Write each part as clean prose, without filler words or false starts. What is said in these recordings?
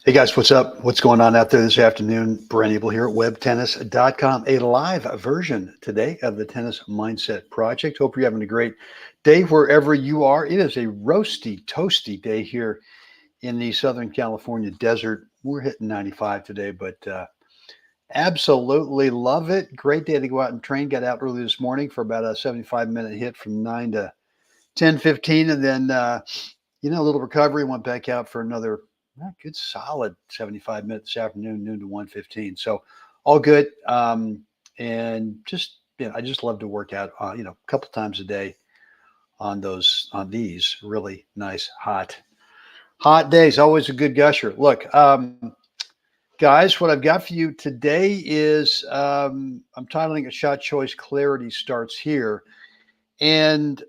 Hey guys, what's up? What's going on out there this afternoon? Brent Abel here at WebTennis.com, a live version today of the Tennis Mindset Project. Hope you're having a great day wherever you are. It is a roasty, toasty day here in the Southern California desert. We're hitting 95 today, but absolutely love it. Great day to go out and train. Got out early this morning for about a 75-minute hit from 9 to 10:15, and then a little recovery. Went back out for another good solid 75 minutes this afternoon, noon to 1:15. So all good. And just I just love to work out. A couple times a day on these really nice hot days. Always a good gusher. Look, guys, what I've got for you today is I'm titling it "Shot Choice Clarity Starts Here," and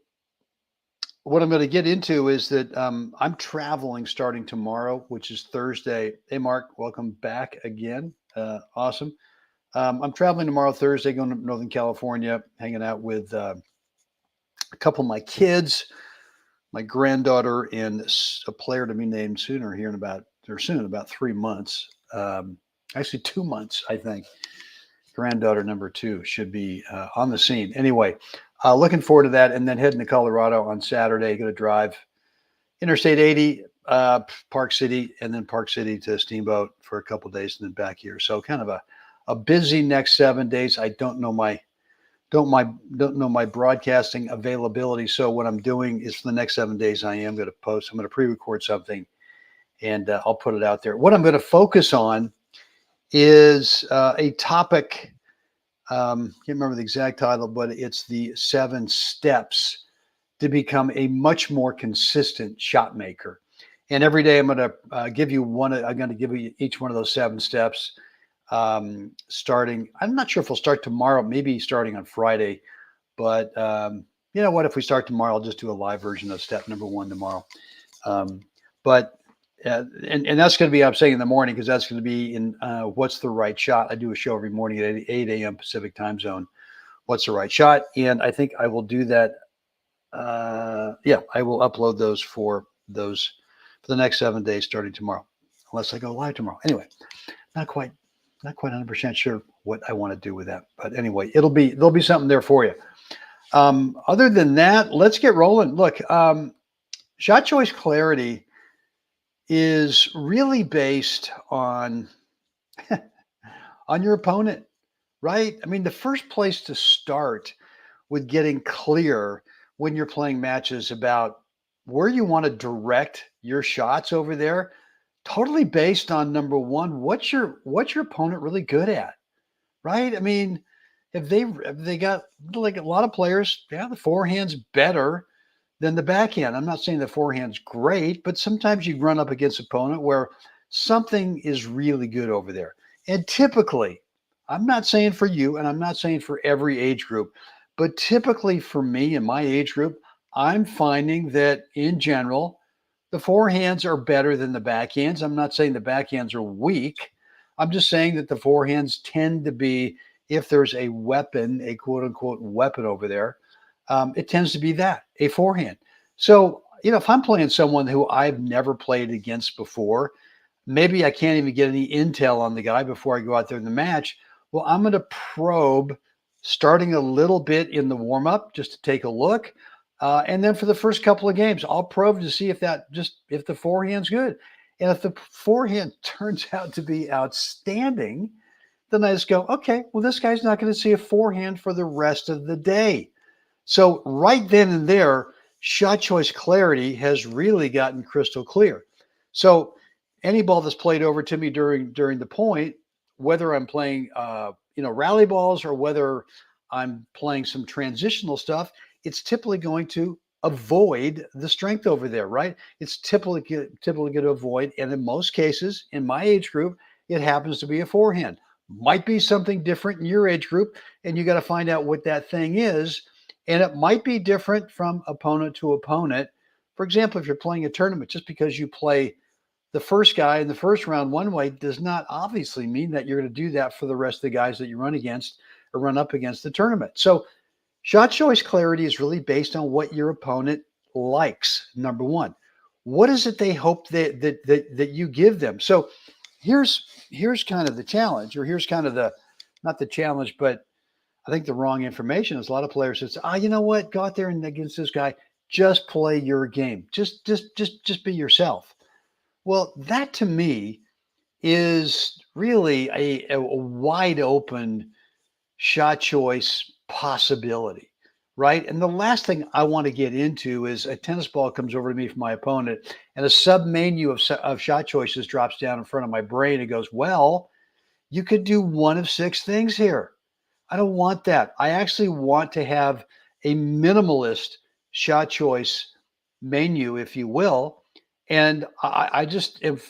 what I'm going to get into is that I'm traveling starting tomorrow, which is Thursday. Hey, Mark, welcome back again. Awesome. I'm traveling tomorrow, Thursday, going to Northern California, hanging out with a couple of my kids, my granddaughter, and a player to be named soon, about 3 months. Actually, 2 months, I think. Granddaughter number 2 should be on the scene. Anyway, looking forward to that, and then heading to Colorado on Saturday. Going to drive Interstate 80, Park City, and then Park City to Steamboat for a couple of days, and then back here. So kind of a busy next 7 days. I don't know my broadcasting availability. So what I'm doing is for the next 7 days, I am going to post. I'm going to pre-record something, and I'll put it out there. What I'm going to focus on is a topic. Can't remember the exact title, but it's the 7 steps to become a much more consistent shot maker. And every day I'm going to give you one. I'm going to give you each one of those 7 steps. Starting, I'm not sure if we'll start tomorrow. Maybe starting on Friday. But you know what? If we start tomorrow, I'll just do a live version of step number 1 tomorrow. But and that's going to be, I'm saying in the morning, because that's going to be in What's the Right Shot. I do a show every morning at 8 a.m. Pacific time zone. What's the Right Shot? And I think I will do that. I will upload those for the next 7 days starting tomorrow, unless I go live tomorrow. Anyway, not quite 100% sure what I want to do with that. But anyway, there'll be something there for you. Other than that, let's get rolling. Look, shot choice clarity is really based on on your opponent, right? I mean, the first place to start with getting clear when you're playing matches about where you want to direct your shots over there, totally based on number one, what's your opponent really good at, right? I mean, if they got, like a lot of players, the forehand's better than the backhand. I'm not saying the forehand's great, but sometimes you run up against an opponent where something is really good over there. And typically, I'm not saying for you, and I'm not saying for every age group, but typically for me in my age group, I'm finding that in general, the forehands are better than the backhands. I'm not saying the backhands are weak. I'm just saying that the forehands tend to be, if there's a weapon, a quote unquote weapon over there, it tends to be that, a forehand. So, if I'm playing someone who I've never played against before, maybe I can't even get any intel on the guy before I go out there in the match. Well, I'm going to probe starting a little bit in the warm-up just to take a look. And then for the first couple of games, I'll probe to see if the forehand's good. And if the forehand turns out to be outstanding, then I just go, okay, well, this guy's not going to see a forehand for the rest of the day. So right then and there, shot choice clarity has really gotten crystal clear. So any ball that's played over to me during the point, whether I'm playing rally balls or whether I'm playing some transitional stuff, it's typically going to avoid the strength over there, right? It's typically going to avoid, and in most cases, in my age group, it happens to be a forehand. Might be something different in your age group, and you got to find out what that thing is. And it might be different from opponent to opponent. For example, if you're playing a tournament, just because you play the first guy in the first round one way does not obviously mean that you're going to do that for the rest of the guys that you run against or run up against the tournament. So shot choice clarity is really based on what your opponent likes, number one. What is it they hope that you give them? So here's kind of the challenge, or here's kind of the not the challenge, but I think the wrong information is a lot of players that say, you know what, go out there and against this guy, just play your game. Just be yourself. Well, that to me is really a wide open shot choice possibility, right? And the last thing I want to get into is a tennis ball comes over to me from my opponent, and a sub menu of shot choices drops down in front of my brain. It goes, well, you could do one of six things here. I don't want that. I actually want to have a minimalist shot choice menu, if you will. And I just have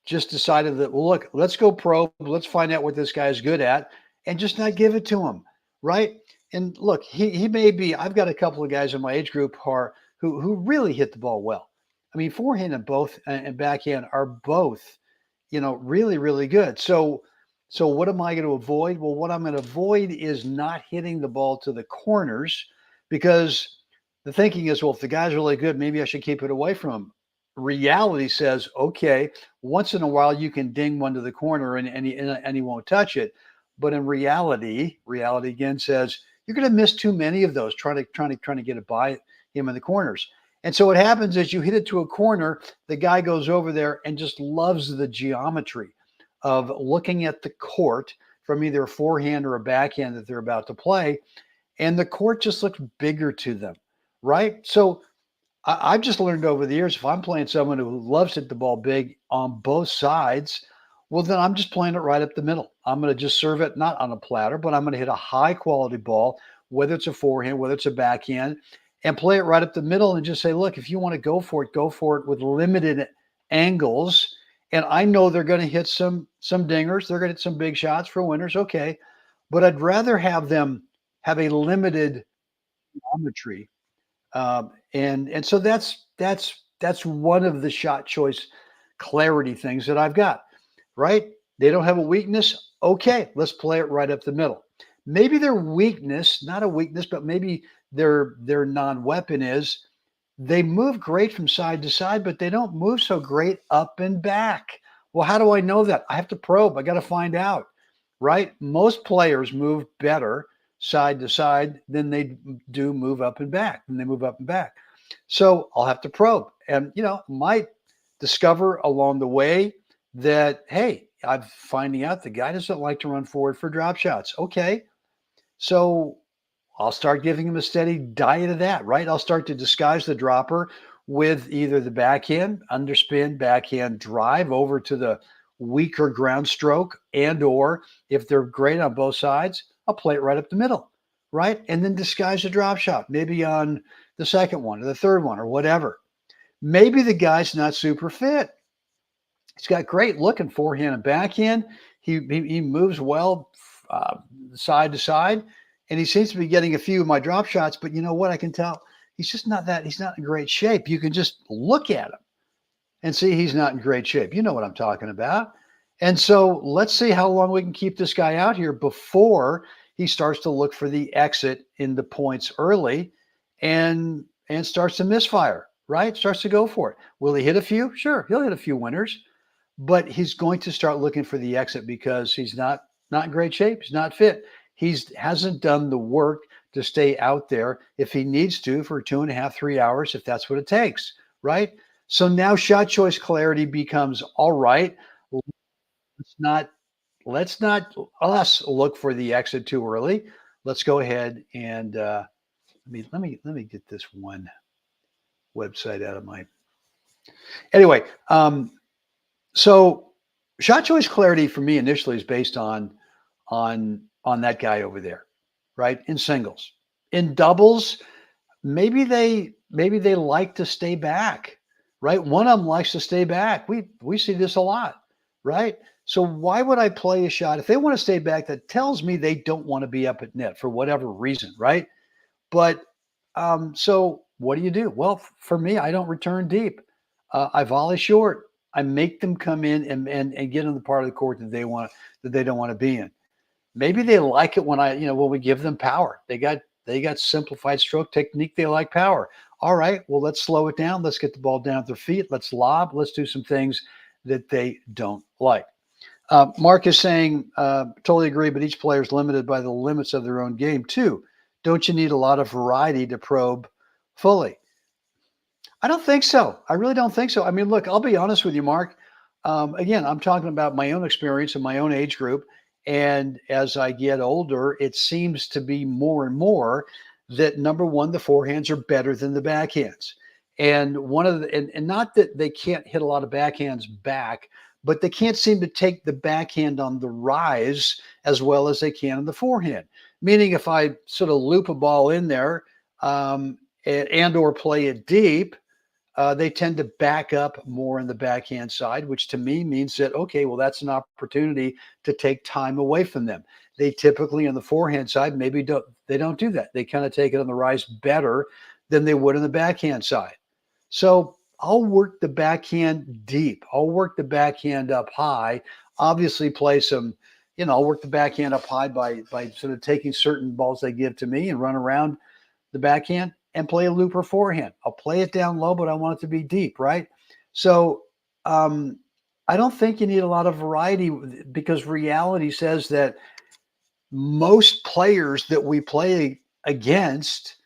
just decided that, well, look, let's go probe. Let's find out what this guy is good at and just not give it to him. Right. And look, he may be, I've got a couple of guys in my age group who really hit the ball well. I mean, forehand and backhand are both, really, really good. So what am I going to avoid? Well, what I'm going to avoid is not hitting the ball to the corners, because the thinking is, well, if the guy's really good, maybe I should keep it away from him. Reality says, okay, once in a while you can ding one to the corner and he won't touch it. But in reality again says you're going to miss too many of those trying to get it by him in the corners. And so what happens is you hit it to a corner, the guy goes over there and just loves the geometry of looking at the court from either a forehand or a backhand that they're about to play, and the court just looks bigger to them, right? So I've just learned over the years, if I'm playing someone who loves to hit the ball big on both sides, well, then I'm just playing it right up the middle. I'm going to just serve it not on a platter, but I'm going to hit a high quality ball, whether it's a forehand, whether it's a backhand, and play it right up the middle and just say, look, if you want to go for it with limited angles. And I know they're going to hit some dingers. They're going to hit some big shots for winners. Okay. But I'd rather have them have a limited geometry. And so that's one of the shot choice clarity things that I've got, right? They don't have a weakness. Okay, let's play it right up the middle. Maybe their weakness, not a weakness, but maybe their non-weapon is they move great from side to side, but they don't move so great up and back. Well, how do I know that? I have to probe. I got to find out, right? Most players move better side to side than they do move up and back. So I'll have to probe, and might discover along the way that, hey, I'm finding out the guy doesn't like to run forward for drop shots. Okay, so I'll start giving him a steady diet of that, right? I'll start to disguise the dropper with either the backhand, underspin, backhand drive over to the weaker ground stroke, and or if they're great on both sides, I'll play it right up the middle, right? And then disguise the drop shot, maybe on the second one or the third one or whatever. Maybe the guy's not super fit. He's got great looking forehand and backhand. He moves well side to side, and he seems to be getting a few of my drop shots. But you know what? I can tell he's not in great shape. You can just look at him and see he's not in great shape. You know what I'm talking about. And so let's see how long we can keep this guy out here before he starts to look for the exit in the points early and starts to misfire, right? Starts to go for it. Will he hit a few? Sure, he'll hit a few winners, but he's going to start looking for the exit because he's not in great shape. He's not fit. He hasn't done the work to stay out there if he needs to for 2.5, 3 hours, if that's what it takes, right? So now shot choice clarity becomes, all right, let's not us look for the exit too early. Let's go ahead and let me get this one website out of my. Anyway, so shot choice clarity for me initially is based on that guy over there, right? In singles, in doubles, maybe they like to stay back, right? One of them likes to stay back. We see this a lot, right? So why would I play a shot if they want to stay back? That tells me they don't want to be up at net for whatever reason, right? But so what do? Well, for me, I don't return deep. I volley short. I make them come in and get in the part of the court that they don't want to be in. Maybe they like it when we give them power. They got simplified stroke technique. They like power. All right, well, let's slow it down. Let's get the ball down at their feet. Let's lob. Let's do some things that they don't like. Mark is saying, totally agree, but each player is limited by the limits of their own game, too. Don't you need a lot of variety to probe fully? I don't think so. I really don't think so. I mean, look, I'll be honest with you, Mark. Again, I'm talking about my own experience and my own age group. And as I get older, it seems to be more and more that number one, the forehands are better than the backhands. And one of the, and not that they can't hit a lot of backhands back, but they can't seem to take the backhand on the rise as well as they can on the forehand. Meaning, if I sort of loop a ball in there and or play it deep, they tend to back up more on the backhand side, which to me means that, okay, well, that's an opportunity to take time away from them. They typically on the forehand side, maybe they don't do that. They kind of take it on the rise better than they would on the backhand side. So I'll work the backhand deep. I'll work the backhand up high. Obviously play some, I'll work the backhand up high by sort of taking certain balls they give to me and run around the backhand and play a looper forehand. I'll play it down low, but I want it to be deep, right? So I don't think you need a lot of variety because reality says that most players that we play against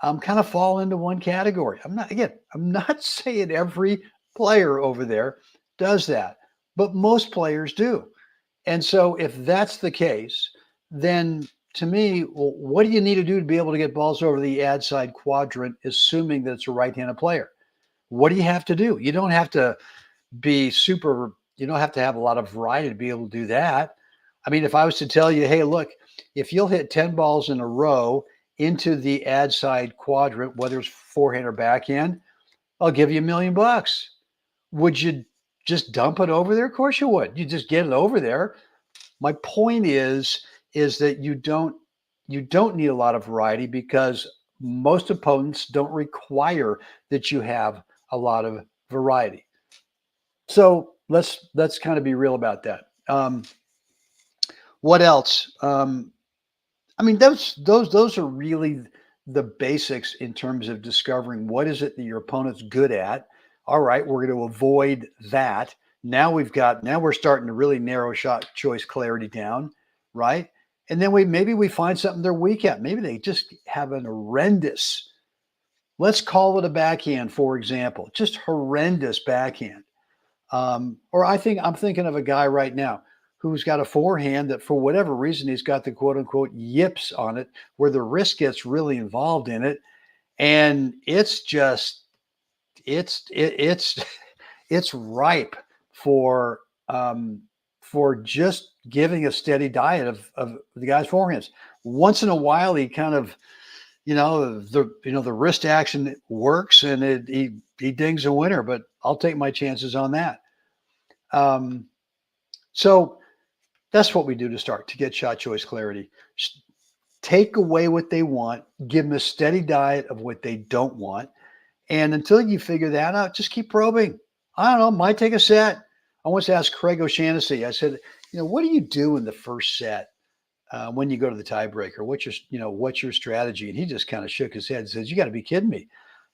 kind of fall into one category. I'm not saying every player over there does that, but most players do. And so if that's the case, then to me, well, what do you need to do to be able to get balls over the ad side quadrant, assuming that it's a right-handed player? What do you have to do? You don't have to you don't have to have a lot of variety to be able to do that. I mean, if I was to tell you, hey, look, if you'll hit 10 balls in a row into the ad side quadrant, whether it's forehand or backhand, I'll give you $1 million. Would you just dump it over there? Of course you would. You just get it over there. My point is that you don't need a lot of variety because most opponents don't require that you have a lot of variety. So let's kind of be real about that. What else? I mean, those are really the basics in terms of discovering what is it that your opponent's good at. All right, we're going to avoid that. Now we're starting to really narrow shot choice clarity down, right? And then maybe we find something they're weak at. Maybe they just have an horrendous, let's call it a backhand, for example, just horrendous backhand. Or I'm thinking of a guy right now who's got a forehand that for whatever reason, he's got the quote unquote yips on it where the wrist gets really involved in it. And it's just, it's ripe for just giving a steady diet of the guy's forehands. Once in a while, he kind of, the wrist action works and he dings a winner, but I'll take my chances on that. So that's what we do to start to get shot choice clarity. Take away what they want, give them a steady diet of what they don't want. And until you figure that out, just keep probing. I don't know, might take a set. I once asked Craig O'Shaughnessy, I said, what do you do in the first set when you go to the tiebreaker? What's your strategy? And he just kind of shook his head and says, you got to be kidding me.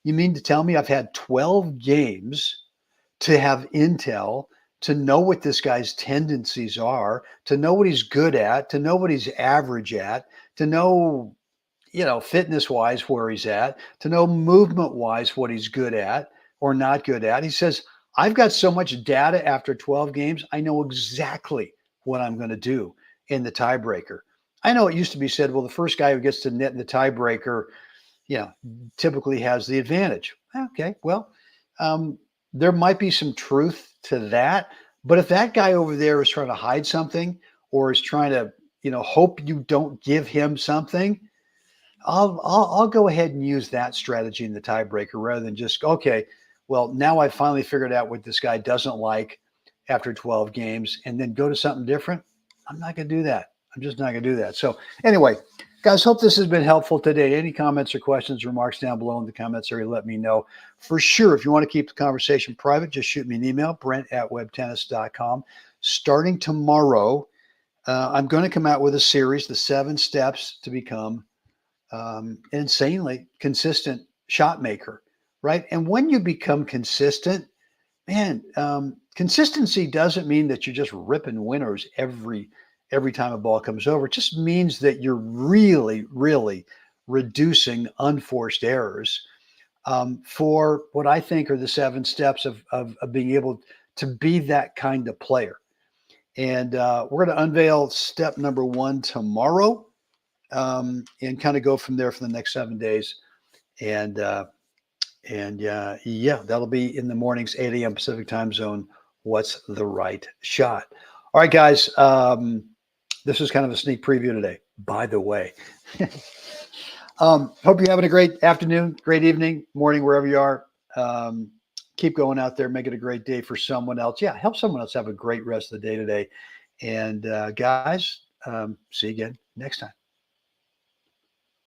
You mean to tell me I've had 12 games to have intel, to know what this guy's tendencies are, to know what he's good at, to know what he's average at, to know, fitness wise where he's at, to know movement wise what he's good at or not good at. He says, I've got so much data after 12 games, I know exactly what I'm going to do in the tiebreaker. I know it used to be said, well, the first guy who gets to net in the tiebreaker, typically has the advantage. Okay, well, there might be some truth to that, but if that guy over there is trying to hide something or is trying to, hope you don't give him something, I'll go ahead and use that strategy in the tiebreaker rather than just, okay, well, now I finally figured out what this guy doesn't like after 12 games and then go to something different. I'm not going to do that. I'm just not going to do that. So anyway, guys, hope this has been helpful today. Any comments or questions, remarks down below in the comments area, let me know. For sure, if you want to keep the conversation private, just shoot me an email, brent@webtennis.com. Starting tomorrow, I'm going to come out with a series, the 7 steps to become insanely consistent shot maker, right? And when you become consistent, man, consistency doesn't mean that you're just ripping winners every time a ball comes over. It just means that you're really, really reducing unforced errors for what I think are the 7 steps of being able to be that kind of player. And we're going to unveil step number 1 tomorrow, and kind of go from there for the next 7 days. And yeah, that'll be in the mornings, 8 a.m. Pacific time zone. What's the right shot? All right, guys. This is kind of a sneak preview today, by the way. Hope you're having a great afternoon, great evening, morning, wherever you are. Keep going out there, make it a great day for someone else. Yeah, help someone else have a great rest of the day today. And guys, see you again next time.